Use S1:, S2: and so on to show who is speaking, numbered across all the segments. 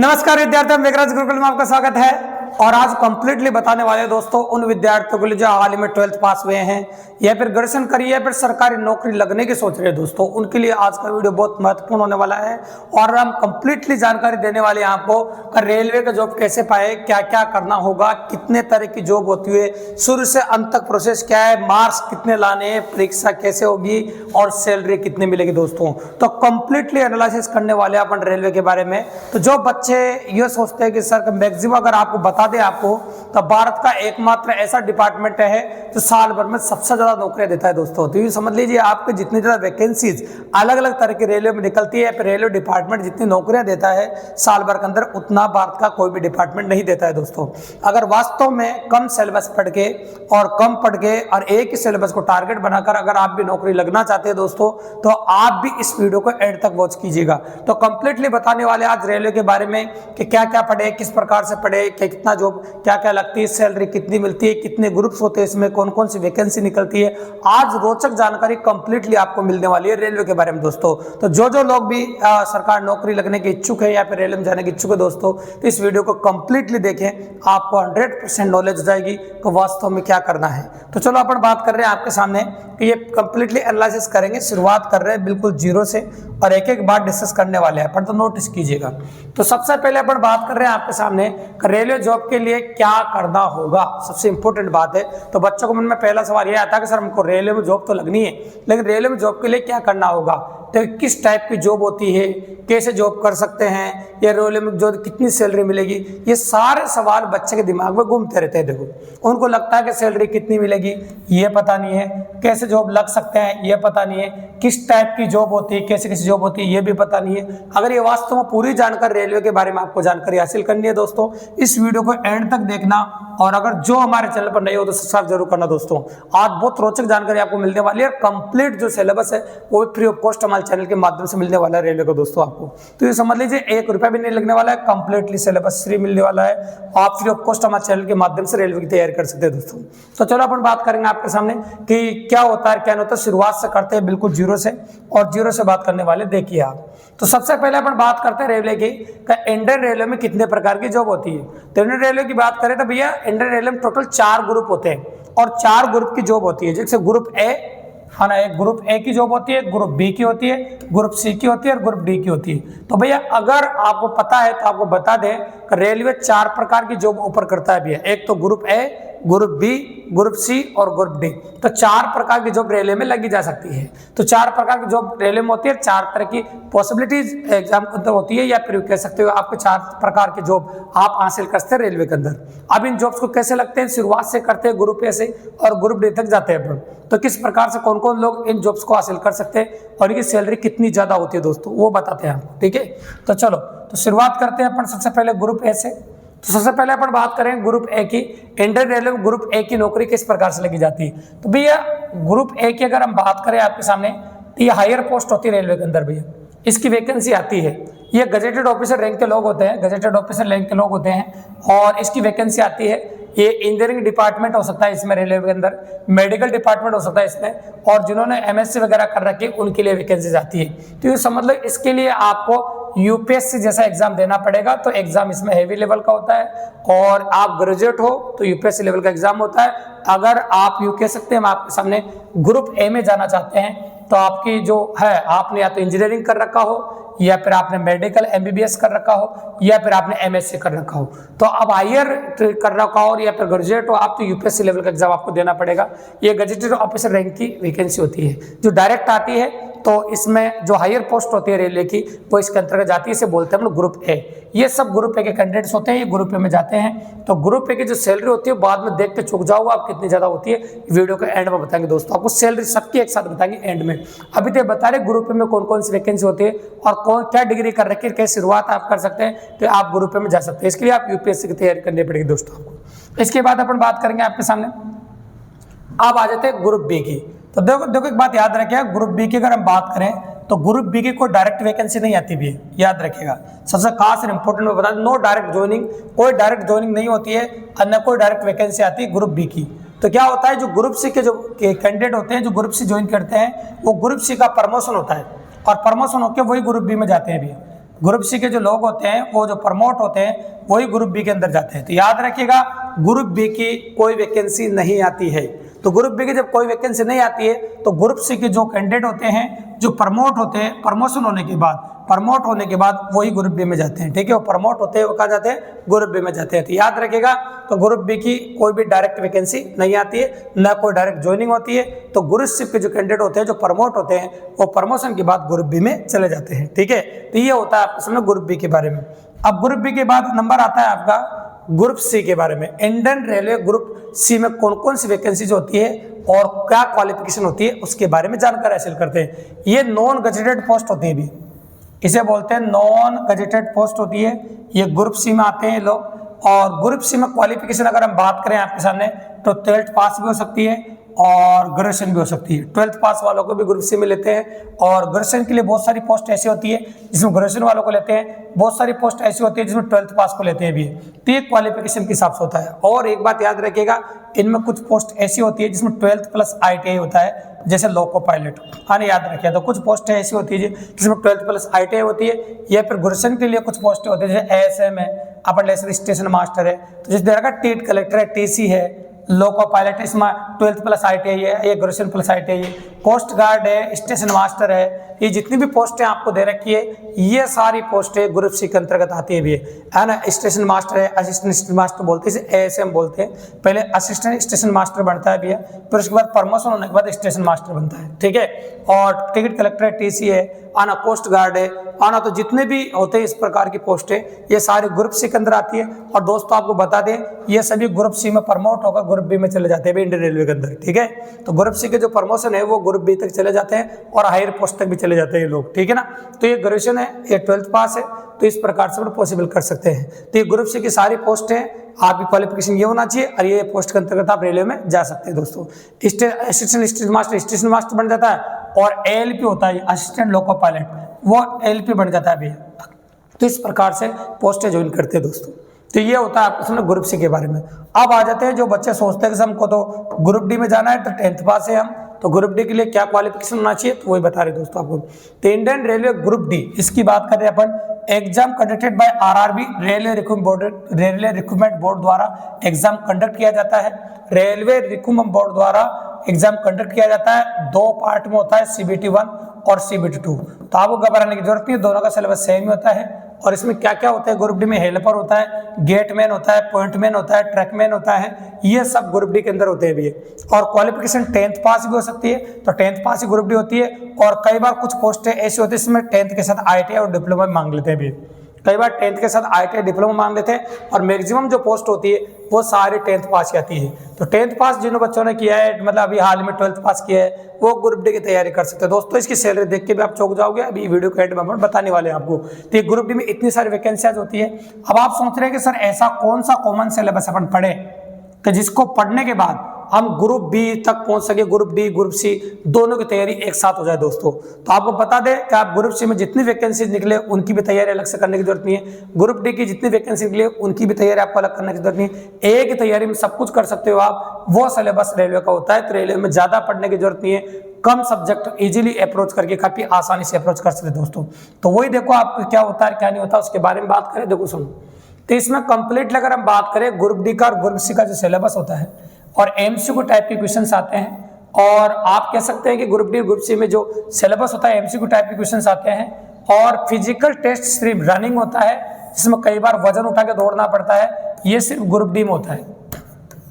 S1: नमस्कार विद्यार्थियों, मेघराज गुरुकुल में आपका स्वागत है। और आज कंप्लीटली बताने वाले दोस्तों उन विद्यार्थियों के लिए जो हाल ही में 12th पास हुए हैं या फिर ग्रेजुएशन करी या फिर सरकारी नौकरी लगने की सोच रहे हैं दोस्तों, उनके लिए आज का वीडियो बहुत महत्वपूर्ण होने वाला है। और हम कंप्लीटली जानकारी देने वाले हैं आपको रेलवे का जॉब कैसे पाए, क्या क्या करना होगा, कितने तरह की जॉब होती है, शुरू से अंत तक प्रोसेस क्या है, मार्क्स कितने लाने हैं, परीक्षा कैसे होगी और सैलरी कितनी मिलेगी दोस्तों। तो कंप्लीटली एनालिसिस करने वाले अपन रेलवे के बारे में। तो जो बच्चे ये सोचते हैं कि सर मैक्सिमम अगर आपको बता दें आपको, तो भारत का एकमात्र ऐसा डिपार्टमेंट है जो साल भर में सबसे ज्यादा नौकरियां देता है दोस्तों। तो ये समझ लीजिए आपके जितनी ज्यादा वैकेंसीज अलग अलग तरह की रेलवे में निकलती है, रेलवे डिपार्टमेंट जितनी नौकरियां देता है साल भर के अंदर, उतना भारत का कोई भी डिपार्टमेंट नहीं देता है दोस्तों। अगर वास्तव में कम सिलेबस पढ़ के और कम पढ़ के और एक ही सिलेबस को टारगेट बनाकर अगर आप भी नौकरी लगना चाहते हैं दोस्तों, तो आप भी इस वीडियो को एंड तक वॉच कीजिएगा। तो कंप्लीटली बताने वाले आज रेलवे के बारे में कि क्या क्या पढ़े, किस प्रकार से पढ़े, कितना जॉब क्या क्या लगती है, सैलरी कितनी मिलती है, कितने ग्रुप्स होते हैं, इसमें कौन कौन सी वैकेंसी निकलती है। आज रोचक जानकारी कंप्लीटली आपको मिलने वाली है रेलवे के बारे में दोस्तों। तो जो लोग भी सरकार नौकरी लगने के इच्छुक है या फिर रेलवे में जाने के इच्छुक है दोस्तों, तो इस वीडियो को कंप्लीटली देखें, आपको 100% नॉलेज हो जाएगी कि वास्तव में क्या करना है। तो चलो अपन बात कर रहे हैं आपके सामने कि ये कंप्लीटली एनालिसिस करेंगे। शुरुआत कर रहे हैं बिल्कुल जीरो से और एक एक बात डिस्कस करने वाले हैं अपन, तो नोटिस कीजिएगा। तो सबसे पहले अपन बात कर रहे हैं आपके सामने रेलवे जॉब के लिए क्या करना होगा, सबसे इंपॉर्टेंट बात है। तो बच्चों को मन में पहला सवाल यह आता है कि सर हमको रेलवे में जॉब तो लगनी है, लेकिन रेलवे में जॉब के लिए क्या करना होगा, तो किस टाइप की जॉब होती है, कैसे जॉब कर सकते हैं, या रेलवे में जो कितनी सैलरी मिलेगी, ये सारे सवाल बच्चे के दिमाग में घूमते रहते हैं। देखो उनको लगता है कि सैलरी कितनी मिलेगी ये पता नहीं है, कैसे जॉब लग सकते हैं ये पता नहीं है, किस टाइप की जॉब होती है, कैसे कैसी जॉब होती है ये भी पता नहीं है। अगर ये वास्तव में पूरी जानकारी रेलवे के बारे में आपको जानकारी हासिल करनी है दोस्तों, इस वीडियो को एंड तक देखना। और अगर जो हमारे चैनल पर नहीं हो तो सब्सक्राइब जरूर करना दोस्तों। आज बहुत रोचक जानकारी आपको मिलने वाली है। कंप्लीट जो सिलेबस है वो भी फ्री ऑफ कॉस्ट हमारे चैनल के माध्यम से मिलने वाला है रेलवे को दोस्तों आपको। तो ये समझ लीजिए 1 रुपया भी नहीं लगने वाला है, कंप्लीटली सिलेबस फ्री मिलने वाला है। आप फ्री ऑफ कॉस्ट हमारे चैनल के माध्यम से रेलवे की तैयारी कर सकते हैं दोस्तों। तो चलो अपन बात करेंगे आपके सामने कि क्या होता है क्या नहीं होता। शुरुआत से करते हैं बिल्कुल जीरो से, और जीरो से बात करने वाले देखिए आप। तो सबसे पहले अपन बात करते हैं रेलवे की, इंडियन रेलवे में कितने प्रकार की जॉब होती है। तो इंडियन रेलवे की बात करें तो भैया इंडियन रेलवे में टोटल 4 ग्रुप होते हैं और 4 ग्रुप की जॉब होती है। जैसे ग्रुप ए है ना, एक ग्रुप ए की जॉब होती है, ग्रुप बी की होती है, ग्रुप सी की होती है और ग्रुप डी की होती है। तो भैया अगर आपको पता है तो आपको बता दें कि रेलवे 4 प्रकार की जॉब ऑफर करता है भैया। एक तो group A, group B, group C और ग्रुप डी। तो 4 प्रकार की जॉब रेलवे में लगी जा सकती है। तो 4 प्रकार की जॉब रेलवे में होती है, 4 तरह की पॉसिबिलिटीज एग्जाम के अंदर होती है, या फिर कह सकते हो आपके 4 प्रकार की जॉब आप हासिल करते हैं रेलवे के अंदर। अब इन जॉब्स को कैसे लगते हैं, शुरुआत से करते हैं ग्रुप ए से और ग्रुप डी तक जाते हैं अपन। तो किस प्रकार से कौन कौन लोग इन जॉब्स को हासिल कर सकते हैं और इनकी सैलरी कितनी ज्यादा होती है दोस्तों, वो बताते हैं हम। ठीक है, तो चलो तो शुरुआत करते हैं अपन सबसे पहले ग्रुप ए से। तो सबसे पहले अपन बात करें ग्रुप ए की। इंडियन रेलवे में ग्रुप ए की नौकरी किस प्रकार से लगी जाती है। तो भैया ग्रुप ए की अगर हम बात करें आपके सामने, तो ये हायर पोस्ट होती है रेलवे के अंदर भैया। इसकी वैकेंसी आती है, ये गजेटेड ऑफिसर रैंक के लोग होते हैं, गजेटेड ऑफिसर रैंक के लोग होते हैं, और इसकी वैकेंसी आती है। ये इंजीनियरिंग डिपार्टमेंट हो सकता है इसमें रेलवे के अंदर, मेडिकल डिपार्टमेंट हो सकता है इसमें, और जिन्होंने एमएससी वगैरह कर रखी है उनके लिए वैकेंसी आती है। तो ये समझ लो इसके लिए आपको यूपीएससी जैसा एग्जाम देना पड़ेगा। तो एग्जाम इसमें हेवी लेवल का होता है, और आप ग्रेजुएट हो तो यूपीएससी लेवल का एग्जाम होता है। अगर आप यूँ कह सकते हैं, हम आपके सामने ग्रुप ए में जाना चाहते हैं, तो आपकी जो है आपने या तो इंजीनियरिंग कर रखा हो, या फिर आपने मेडिकल एमबीबीएस कर रखा हो, या फिर आपने एमएससी कर रखा हो। तो अब हायर कर रखा हो या फिर ग्रेजुएट हो आप, तो यूपीएससी लेवल का एग्जाम आपको देना पड़ेगा। ये गजेटेड ऑफिसर रैंक की वैकेंसी होती है जो डायरेक्ट आती है। तो इसमें जो हायर पोस्ट होती है रेलवे की वो इसके अंतर्गत जाती है, इसे बोलते हैं हम लोग ग्रुप ए। ये सब ग्रुप ए के कैंडिडेट्स होते हैं, ये ग्रुप ए में जाते हैं। तो ग्रुप ए की जो सैलरी होती है बाद में देख के चुक जाओगे आप कितनी ज्यादा होती है, वीडियो के एंड में बताएंगे दोस्तों। आपको सैलरी सबकी एक साथ बताएंगे एंड में। अभी तो बता रहे ग्रुप ए में कौन कौन सी वैकेंसी होती है और कौन क्या डिग्री कर रखी है, कैसे शुरुआत आप कर सकते हैं, तो आप ग्रुप ए में जा सकते हैं। इसके लिए आप यूपीएससी की तैयारी करनी पड़ेगी दोस्तों आपको। इसके बाद अपन बात करेंगे आपके सामने, आप आ जाते हैं ग्रुप बी की। तो देखो एक बात याद रखिएगा, ग्रुप बी की अगर हम बात करें तो ग्रुप बी की कोई डायरेक्ट वैकेंसी नहीं आती भी, याद रखिएगा। सबसे खास और इंपॉर्टेंट में बता दें, नो डायरेक्ट ज्वाइनिंग, कोई डायरेक्ट ज्वाइनिंग नहीं होती है, और न कोई डायरेक्ट वैकेंसी आती है ग्रुप बी की। तो क्या होता है, जो ग्रुप सी के जो कैंडिडेट होते हैं, जो ग्रुप सी ज्वाइन करते हैं, वो ग्रुप सी का प्रमोशन होता है, और प्रमोशन होकर वही ग्रुप बी में जाते हैं भी। ग्रुप सी के जो लोग होते हैं वो जो प्रमोट होते हैं वही ग्रुप बी के अंदर जाते हैं। तो याद रखिएगा ग्रुप बी की कोई वैकेंसी नहीं आती है। तो ग्रुप बी की जब कोई वैकेंसी नहीं आती है तो ग्रुप सी के जो कैंडिडेट होते हैं, जो प्रमोट होते हैं, प्रमोट होने के बाद वही ग्रुप बी में जाते हैं। ठीक है, वो प्रमोट होते हैं, वो कहाँ जाते हैं? ग्रुप बी में जाते हैं। तो याद रखिएगा, तो ग्रुप बी की कोई भी डायरेक्ट वैकेंसी नहीं आती है, ना कोई डायरेक्ट ज्वाइनिंग होती है। तो ग्रुप सी के जो कैंडिडेट होते हैं, जो प्रमोट होते हैं, वो प्रमोशन के बाद ग्रुप बी में चले जाते हैं। ठीक है, तो ये होता है आपके सामने ग्रुप बी के बारे में। अब ग्रुप बी के बाद नंबर आता है आपका ग्रुप सी के बारे में। इंडियन रेलवे ग्रुप सी में कौन कौन सी वैकेंसीज होती है और क्या क्वालिफिकेशन होती है उसके बारे में जानकारी हासिल करते हैं। ये नॉन गजेटेड पोस्ट होती है, भी इसे बोलते हैं नॉन गजेटेड पोस्ट होती है। ये ग्रुप सी में आते हैं लोग। और ग्रुप सी में क्वालिफिकेशन अगर हम बात करें आपके सामने, तो 12th पास भी हो सकती है और ग्रेजुएशन भी हो सकती है। 12th पास वालों को भी ग्रुप सी में लेते हैं। और ग्रेजुएशन के लिए बहुत सारी पोस्ट ऐसी होती है जिसमें ग्रेजुएशन वालों को लेते हैं, बहुत सारी पोस्ट ऐसी होती है जिसमें 12th पास को लेते हैं भी। तो ये क्वालिफिकेशन के हिसाब से होता है। और एक बात याद रखिएगा, इनमें कुछ पोस्ट ऐसी होती है जिसमें 12th प्लस ITI होता है, जैसे लोको पायलट। हाँ, याद रखिए। तो कुछ पोस्टें ऐसी होती है जिसमें 12th प्लस ITI होती है, या फिर ग्रेजुएशन के लिए कुछ पोस्टें होती है जैसे ASM है, अपर लेसर स्टेशन मास्टर है, तो जिस तरह का टीट कलेक्टर है, TC है, लोको पायलट है, इसमें 12th प्लस ITI है, ये ग्रेजुएशन प्लस ITI है, कोस्ट गार्ड है, स्टेशन मास्टर है। ये जितनी भी पोस्टें आपको दे रखी है, ये सारी पोस्टें ग्रुप सी के अंतर्गत आती है भी है ना। स्टेशन मास्टर है, असिस्टेंट स्टेशन मास्टर बोलते हैं, इसे ASM बोलते हैं। पहले असिस्टेंट स्टेशन मास्टर बनता है भी है, फिर उसके बाद प्रमोशन होने के बाद स्टेशन मास्टर बनता है। ठीक है, और टिकट कलेक्टर है, TC है, आना कोस्ट गार्ड है, आना। तो जितने भी होते हैं इस प्रकार की पोस्टें, ये सारे ग्रुप सी के अंदर आती है। और दोस्तों आपको बता दें, ये सभी ग्रुप सी में प्रमोट होकर ग्रुप बी में चले जाते हैं इंडियन रेलवे के अंदर। ठीक है, तो ग्रुप सी के जो प्रमोशन है वो ग्रुप बी तक चले जाते हैं और हायर पोस्ट तक भी चले जाते हैं ये लोग। ठीक है ना, तो ये ग्रेजुएशन है, ये 12th पास है, तो इस प्रकार से पॉसिबल कर सकते हैं। तो ये ग्रुप सी की सारी पोस्ट हैं, आपकी क्वालिफिकेशन ये होना चाहिए और ये पोस्ट के अंतर्गत आप रेलवे में जा सकते हैं दोस्तों। असिस्टेंट स्टेशन मास्टर बन जाता है, और ALP होता है असिस्टेंट लोको पायलट, वो ALP बन जाता है अभी। तो इस प्रकार से पोस्टें ज्वाइन करते हैं दोस्तों। तो ये होता है आपको समझ ग्रुप सी के बारे में। अब आ जाते हैं जो बच्चे सोचते हैं कि हमको तो ग्रुप डी में जाना है, तो 10th पास है हम, तो ग्रुप डी के लिए क्या क्वालिफिकेशन होना चाहिए, तो वही बता रहे दोस्तों आपको। तो इंडियन रेलवे ग्रुप डी, इसकी बात करें अपन, exam conducted by RRB railway recruitment board द्वारा एग्जाम कंडक्ट किया जाता है। रेलवे रिक्रूटमेंट बोर्ड द्वारा एग्जाम कंडक्ट किया जाता है, 2 पार्ट में होता है, CBT 1 और CBT 2। तो आपको घबराने की जरूरत नहीं है, दोनों का सिलेबस सेम ही होता है। और इसमें क्या क्या होता है, ग्रुप डी में हेल्पर होता है, गेटमैन होता है, पॉइंटमैन होता है, ट्रैकमैन होता है, ये सब ग्रुप डी के अंदर होते हैं भी। और क्वालिफिकेशन 10th पास भी हो सकती है, तो 10th पास ही ग्रुप डी होती है। और कई बार कुछ पोस्टें ऐसी होती है इसमें 10th के साथ ITI और डिप्लोमा मांग लेते हैं भी। कई बार 10th के साथ ITI डिप्लोमा मांग लेते हैं, और मैक्सिमम जो पोस्ट होती है वो सारे 10th पास की आती है। तो 10th पास जिन बच्चों ने किया है, मतलब अभी हाल में 12th पास किया है, वो ग्रुप डी की तैयारी कर सकते हैं दोस्तों। इसकी सैलरी देख के भी आप चौंक जाओगे, अभी वीडियो के एंड में हम बताने वाले हैं आपको। तो ये ग्रुप डी में इतनी सारी वैकेंसियां होती है। अब आप सोच रहे हैं कि सर ऐसा कौन सा कॉमन सिलेबस अपन पढ़े कि जिसको पढ़ने के बाद हम ग्रुप बी तक पहुंच सके, ग्रुप डी ग्रुप सी दोनों की तैयारी एक साथ हो जाए दोस्तों। तो आपको बता दें कि आप ग्रुप सी में जितनी वैकेंसीज निकले उनकी भी तैयारी अलग से करने की जरूरत नहीं है, ग्रुप डी की जितनी वैकेंसी निकले उनकी भी तैयारी आपको अलग करने की जरूरत नहीं है। एक ही तैयारी में सब कुछ कर सकते हो आप। वो सिलेबस रेलवे का होता है, तो रेलवे में ज्यादा पढ़ने की जरूरत नहीं है, कम सब्जेक्ट इजीली अप्रोच करके काफी आसानी से अप्रोच कर सकते हैं दोस्तों। तो वही देखो आप क्या होता है क्या नहीं होता उसके बारे में बात करें। देखो सुनो, तो इसमें कंप्लीटली अगर हम बात करें ग्रुप डी का और ग्रुप सी का जो सिलेबस होता है, और MCQ टाइप के क्वेश्चंस आते हैं, और आप कह सकते हैं कि ग्रुप डी ग्रुप सी में जो सिलेबस होता है MCQ टाइप के क्वेश्चंस आते हैं। और फिजिकल टेस्ट सिर्फ रनिंग होता है, जिसमें कई बार वजन उठा के दौड़ना पड़ता है, ये सिर्फ ग्रुप डी में होता है।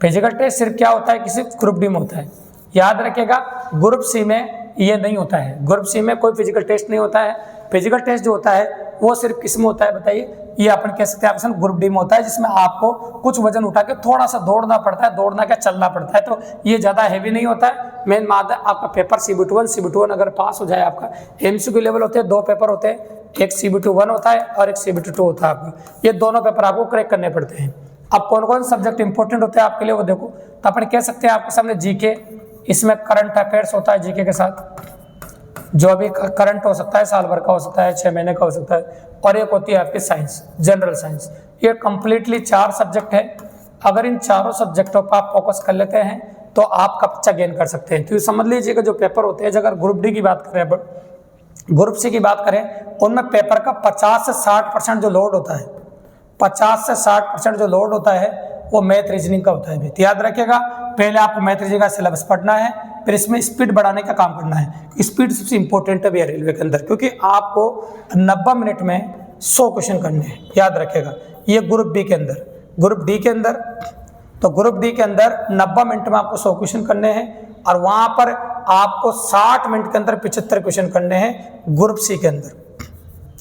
S1: फिजिकल टेस्ट सिर्फ क्या होता है कि सिर्फ ग्रुप डी में होता है। याद रखिएगा ग्रुप सी में ये नहीं होता है, ग्रुप सी में कोई फिजिकल टेस्ट नहीं होता है। फिजिकल टेस्ट जो होता है वो सिर्फ किस में होता है बताइए, ये अपन कह सकते हैं ऑप्शन ग्रुप डी में होता है, जिसमें आपको कुछ वजन उठा के थोड़ा सा दौड़ना पड़ता है, दौड़ना क्या चलना पड़ता है। तो ये ज़्यादा हैवी नहीं होता है। मेन मादा आपका पेपर CBT 1 अगर पास हो जाए, आपका MCQ लेवल होते हैं, 2 पेपर होते हैं, एक CBT 1 होता है और एक CBT 2 होता है आपका। ये दोनों पेपर आपको क्रैक करने पड़ते हैं। अब कौन कौन सब्जेक्ट इंपॉर्टेंट होते हैं आपके लिए वो देखो। तो अपन कह सकते हैं आपके सामने GK, इसमें करंट अफेयर्स होता है GK के साथ, जो अभी करंट हो सकता है, साल भर का हो सकता है, 6 महीने का हो सकता है। और एक होती है आपकी साइंस, जनरल साइंस। ये कंप्लीटली 4 सब्जेक्ट है। अगर इन चारों सब्जेक्टों पर आप फोकस कर लेते हैं तो आप कच्चा गेन कर सकते हैं। तो समझ लीजिएगा जो पेपर होते हैं, अगर ग्रुप डी की बात करें ग्रुप सी की बात करें उनमें पेपर का 50 से 60% जो लोड होता है, 50 से 60% जो लोड होता है वो मैथ रीजनिंग का होता है। तो याद रखिएगा, पहले आपको मैथ रीजनिंग का सिलेबस पढ़ना है, फिर इसमें स्पीड बढ़ाने का काम करना है। स्पीड सबसे इंपॉर्टेंट है भैया रेलवे के अंदर, क्योंकि आपको 90 मिनट में 100 क्वेश्चन करने हैं, याद रखिएगा। ये ग्रुप बी के अंदर, ग्रुप डी के अंदर, तो ग्रुप डी के अंदर 90 मिनट में आपको 100 क्वेश्चन करने हैं और वहां पर आपको 60 मिनट के अंदर 75 क्वेश्चन करने हैं ग्रुप सी के अंदर,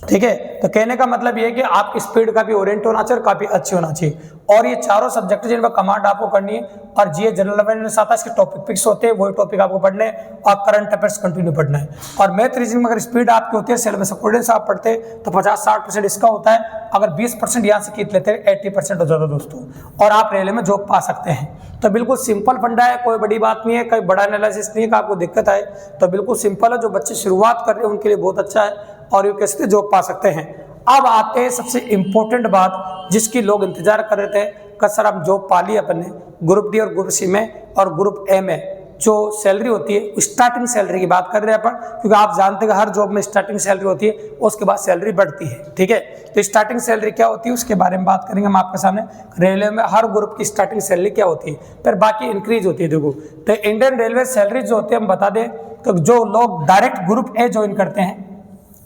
S1: ठीक है। तो कहने का मतलब ये है कि आपकी स्पीड काफी ओरिएंट होना चाहिए और काफी अच्छी होना चाहिए। और ये चारों सब्जेक्ट जिन पर कमांड आपको करनी है, और जीए जनरल अवेयरनेस आता है, इसके टॉपिक फिक्स होते हैं, वही टॉपिक आपको पढ़ने हैं और करंट अफेयर्स कंटिन्यू पढ़ना है। और मैथ रीजनिंग में अगर स्पीड आपकी होती है, सिलेबस अकॉर्डिंग से आप पढ़ते हैं तो 50-60% इसका होता है। अगर 20% यहाँ से खींच लेते हैं 80% हो जाता है दोस्तों, और आप रेलवे में जॉब पा सकते हैं। तो बिल्कुल सिंपल फंडा है, कोई बड़ी बात नहीं है, कोई बड़ा एनालिसिस नहीं है कि आपको दिक्कत आए, तो बिल्कुल सिंपल है। जो बच्चे शुरुआत कर रहे हैं उनके लिए बहुत अच्छा है और ये कैसे जॉब पा सकते हैं। अब आते हैं सबसे इंपॉर्टेंट बात जिसकी लोग इंतजार कर रहे थे कि सर अब जॉब पा ली अपने ग्रुप डी और ग्रुप सी में और ग्रुप ए में जो सैलरी होती है, स्टार्टिंग सैलरी की बात कर रहे हैं अपन, क्योंकि आप जानते हैं कि हर जॉब में स्टार्टिंग सैलरी होती है, उसके बाद सैलरी बढ़ती है, ठीक है। तो स्टार्टिंग सैलरी क्या होती है उसके बारे में बात करेंगे हम आपके सामने। रेलवे में हर ग्रुप की स्टार्टिंग सैलरी क्या होती है, फिर बाकी इंक्रीज होती है। देखो, तो इंडियन रेलवे सैलरी जो होती है हम बता दें, तो जो लोग डायरेक्ट ग्रुप ए ज्वाइन करते हैं,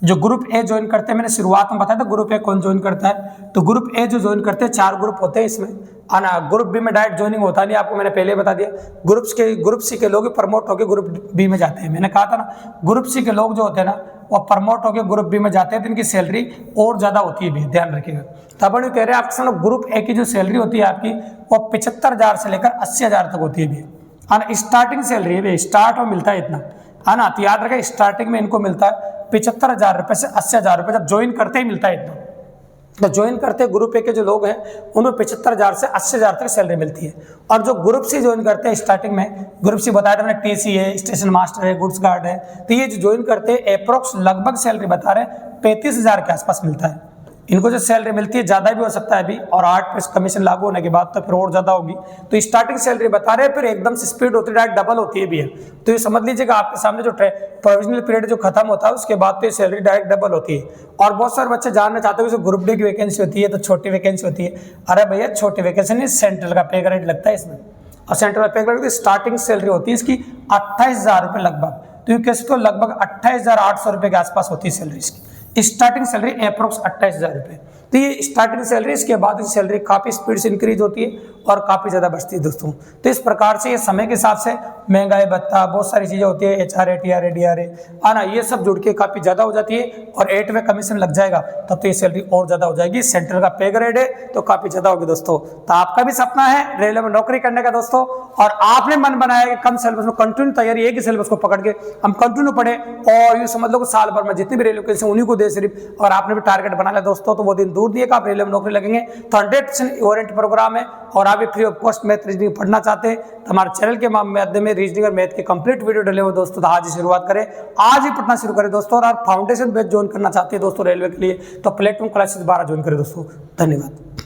S1: जो ग्रुप ए ज्वाइन करते हैं, मैंने शुरुआत में बताया था ग्रुप ए कौन ज्वाइन करता है। तो ग्रुप ए जो ज्वाइन करते हैं 4 ग्रुप होते हैं इसमें, आना ग्रुप बी में डायरेक्ट ज्वाइनिंग होता नहीं, आपको मैंने पहले बता दिया। ग्रुप सी के लोग प्रमोट होकर ग्रुप बी में जाते हैं। मैंने कहा था ना, ग्रुप सी के लोग जो होते हैं ना वो प्रमोट होकर ग्रुप बी में जाते हैं, तो इनकी सैलरी और ज्यादा होती है भी, ध्यान रखिएगा। तो अपन कह रहे हैं आपके सामने ग्रुप ए की जो सैलरी होती है आपकी वो 75,000 से लेकर 80,000 तक होती है भी। स्टार्टिंग सैलरी है भी, स्टार्ट में मिलता है इतना, है ना। तो याद रखें स्टार्टिंग में इनको मिलता है 75,000 रुपए से 80,000 रुपए, जब ज्वाइन करते ही मिलता है इतना। तो ज्वाइन करते ग्रुप ए के जो लोग हैं उनमें 75,000 से 80,000 तक सैलरी मिलती है। और जो ग्रुप सी ज्वाइन करते हैं स्टार्टिंग में, ग्रुप सी बताया था मैंने, टीसी है, स्टेशन मास्टर है, गुड्स गार्ड है, तो ये जो ज्वाइन करते हैं अप्रोक्स लगभग सैलरी बता रहे हैं 35,000 के आसपास मिलता है। इनको जो सैलरी मिलती है ज़्यादा भी हो सकता है अभी, और 8% कमीशन लागू होने के बाद तो फिर और ज़्यादा होगी। तो स्टार्टिंग सैलरी बता रहे हैं, फिर एकदम से स्पीड होती है, डायरेक्ट डबल होती है भी है। तो ये समझ लीजिएगा आपके सामने जो प्रोविजनल पीरियड जो खत्म होता है उसके बाद तो ये सैलरी डायरेक्ट डबल होती है। और बहुत सारे बच्चे जानना चाहते हैं कि ग्रुप डी की वैकेंसी होती है तो छोटी वैकेंसी होती है। अरे भैया छोटी वैकेंसी नहीं, सेंट्रल का पे ग्रेड लगता है इसमें, और सेंट्रल का पे ग्रेड की स्टार्टिंग सैलरी होती है इसकी 28,000 रुपये लगभग। तो ये कैसे तो लगभग 28,800 रुपये के आसपास होती है सैलरी इसकी, स्टार्टिंग सैलरी अप्रोक्स 28,000 रुपये। तो ये स्टार्टिंग सैलरी, इसके बाद की सैलरी काफ़ी स्पीड से इंक्रीज होती है और काफ़ी ज़्यादा बढ़ती है दोस्तों। तो इस प्रकार से ये समय के हिसाब से महंगाई भत्ता बहुत सारी चीज़ें होती है, HRA TRA DRA आना, ये सब जुड़ के काफ़ी ज़्यादा हो जाती है। और 8वें कमीशन लग जाएगा तब तो ये सैलरी और ज़्यादा हो जाएगी। सेंट्रल का पे ग्रेड है तो काफ़ी ज़्यादा होगी दोस्तों। तो आपका भी सपना है रेलवे में नौकरी करने का दोस्तों, और आपने मन बनाया कि कम सिलेबस में कंटिन्यू तैयारी, एक ही सिलेबस को पकड़ के हम कंटिन्यू पढ़े, और ये समझ लो कि साल भर में जितनी भी रेलवे वैकेंसी उन्हीं को दे सिर्फ, और आपने भी टारगेट बना लिया दोस्तों, तो वो दिन दूर नहीं है कि आप रेलवे में नौकरी लगेंगे। तो 100% ओरिएंट प्रोग्राम है, और आप भी free of cost math reasoning पढ़ना चाहते हैं तो हमारे चैनल के माध्यम में रीजनिंग और मैथ के कंप्लीट वीडियो डले हुए दोस्तों। तो आज ही शुरुआत करें, आज ही पढ़ना शुरू करें दोस्तों। और आप फाउंडेशन बैच ज्वाइन करना चाहते हैं दोस्तों रेलवे के लिए तो प्लेटफॉर्म क्लासेस 12 ज्वाइन करें दोस्तों। धन्यवाद।